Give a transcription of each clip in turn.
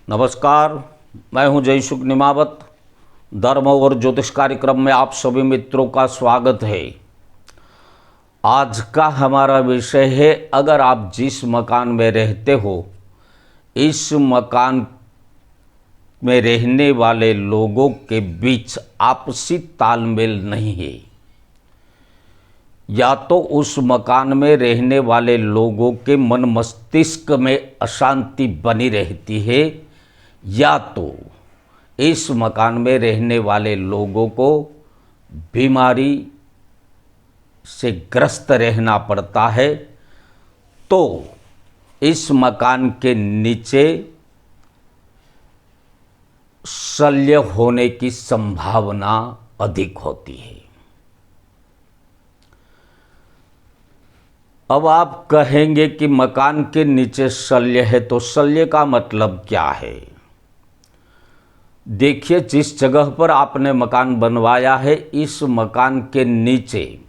नमस्कार, मैं हूं जयसुख निमावत। धर्म और ज्योतिष कार्यक्रम में आप सभी मित्रों का स्वागत है। आज का हमारा विषय है, अगर आप जिस मकान में रहते हो, इस मकान में रहने वाले लोगों के बीच आपसी तालमेल नहीं है, या तो उस मकान में रहने वाले लोगों के मन मस्तिष्क में अशांति बनी रहती है, या तो इस मकान में रहने वाले लोगों को बीमारी से ग्रस्त रहना पड़ता है, तो इस मकान के नीचे शल्य होने की संभावना अधिक होती है। अब आप कहेंगे कि मकान के नीचे शल्य है, तो शल्य का मतलब क्या है? देखिए, जिस जगह पर आपने मकान बनवाया है, इस मकान के नीचे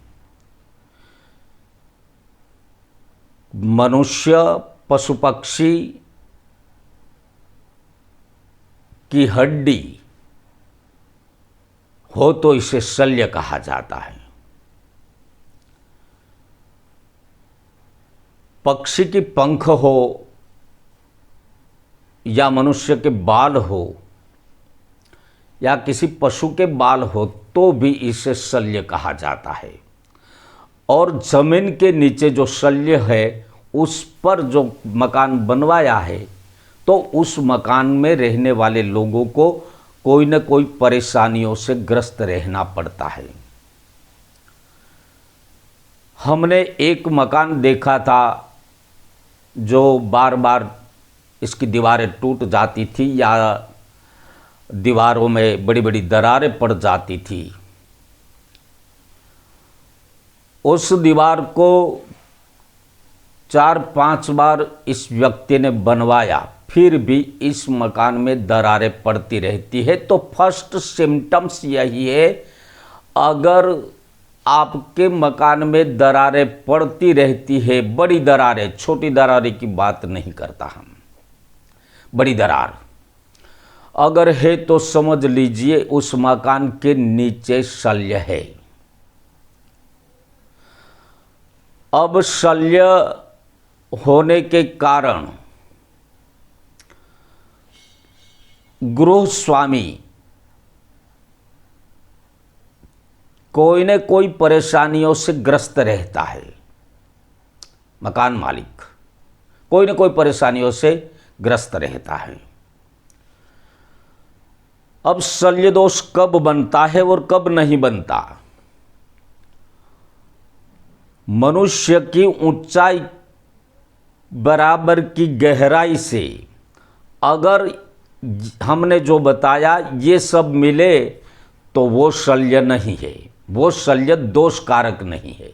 मनुष्य, पशु पक्षी की हड्डी हो तो इसे शल्य कहा जाता है। पक्षी की पंख हो या मनुष्य के बाल हो या किसी पशु के बाल हो तो भी इसे शल्य कहा जाता है। और जमीन के नीचे जो शल्य है, उस पर जो मकान बनवाया है, तो उस मकान में रहने वाले लोगों को कोई न कोई परेशानियों से ग्रस्त रहना पड़ता है। हमने एक मकान देखा था जो बार बार इसकी दीवारें टूट जाती थी या दीवारों में बड़ी बड़ी दरारें पड़ जाती थी। उस दीवार को 4-5 बार इस व्यक्ति ने बनवाया, फिर भी इस मकान में दरारें पड़ती रहती है। तो फर्स्ट सिम्टम्स यही है, अगर आपके मकान में दरारें पड़ती रहती है, बड़ी दरारें, छोटी दरारें की बात नहीं करता हम, बड़ी दरार अगर है तो समझ लीजिए उस मकान के नीचे शल्य है। अब शल्य होने के कारण गृह स्वामी कोई न कोई परेशानियों से ग्रस्त रहता है। मकान मालिक कोई न कोई परेशानियों से ग्रस्त रहता है। अब शल्य दोष कब बनता है और कब नहीं बनता? मनुष्य की ऊंचाई बराबर की गहराई से अगर हमने जो बताया ये सब मिले तो वो शल्य नहीं है, वो शल्य दोष कारक नहीं है।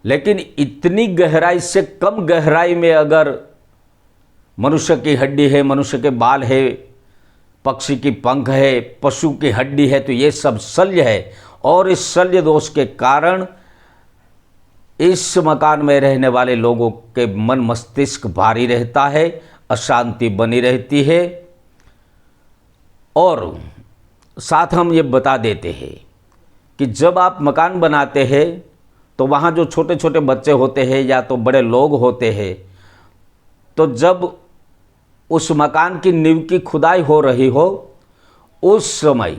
लेकिन इतनी गहराई से कम गहराई में अगर मनुष्य की हड्डी है, मनुष्य के बाल है, पक्षी की पंख है, पशु की हड्डी है, तो ये सब शल्य है। और इस शल्य दोष के कारण इस मकान में रहने वाले लोगों के मन मस्तिष्क भारी रहता है, अशांति बनी रहती है। और साथ हम ये बता देते हैं कि जब आप मकान बनाते हैं तो वहाँ जो छोटे छोटे बच्चे होते हैं या तो बड़े लोग होते हैं, तो जब उस मकान की नींव की खुदाई हो रही हो, उस समय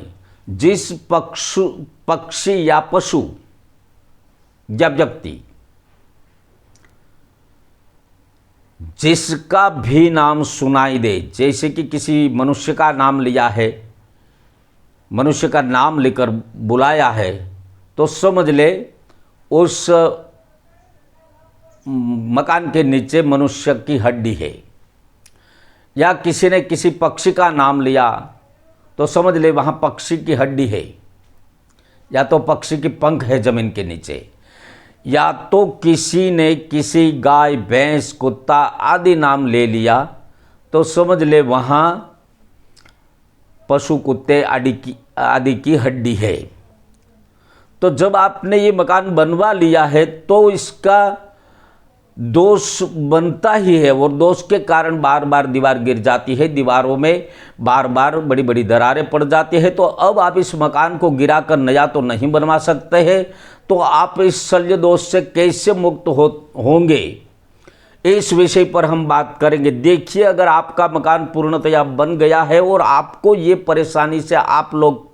जिस पक्षी या पशु या व्यक्ति जिसका भी नाम सुनाई दे, जैसे कि किसी मनुष्य का नाम लिया है, मनुष्य का नाम लेकर बुलाया है, तो समझ ले उस मकान के नीचे मनुष्य की हड्डी है। या किसी ने किसी पक्षी का नाम लिया तो समझ ले वहाँ पक्षी की हड्डी है, या तो पक्षी की पंख है जमीन के नीचे, या तो किसी ने किसी गाय, भैंस, कुत्ता आदि नाम ले लिया तो समझ ले वहाँ पशु, कुत्ते आदि की हड्डी है। तो जब आपने ये मकान बनवा लिया है तो इसका दोष बनता ही है और दोष के कारण बार बार दीवार गिर जाती है, दीवारों में बार बार बड़ी बड़ी दरारें पड़ जाती है। तो अब आप इस मकान को गिराकर नया तो नहीं बनवा सकते हैं, तो आप इस शल्य दोष से कैसे मुक्त होंगे, इस विषय पर हम बात करेंगे। देखिए, अगर आपका मकान पूर्णतया बन गया है और आपको ये परेशानी से आप लोग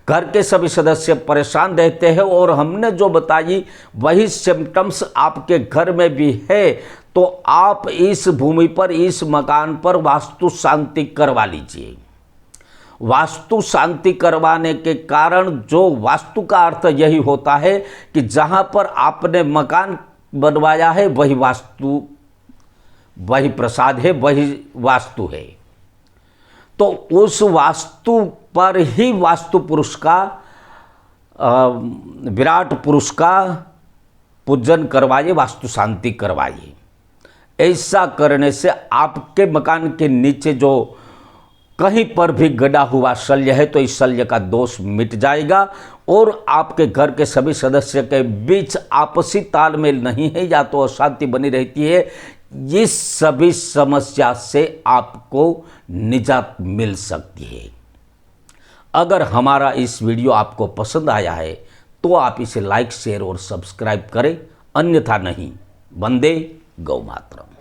घर के सभी सदस्य परेशान रहते हैं और हमने जो बताई वही सिम्टम्स आपके घर में भी है, तो आप इस भूमि पर, इस मकान पर वास्तु शांति करवा लीजिए। वास्तु शांति करवाने के कारण, जो वास्तु का अर्थ यही होता है कि जहां पर आपने मकान बनवाया है वही वास्तु, वही प्रसाद है, वही वास्तु है। तो उस वास्तु पर ही वास्तु पुरुष का, विराट पुरुष का पूजन करवाइए, वास्तु शांति करवाइए। ऐसा करने से आपके मकान के नीचे जो कहीं पर भी गड़ा हुआ शल्य है तो इस शल्य का दोष मिट जाएगा और आपके घर के सभी सदस्य के बीच आपसी तालमेल नहीं है या तो अशांति बनी रहती है। इस सभी समस्या से आपको निजात मिल सकती है। अगर हमारा इस वीडियो आपको पसंद आया है तो आप इसे लाइक, शेयर और सब्सक्राइब करें, अन्यथा नहीं। वंदे गौ मातरम।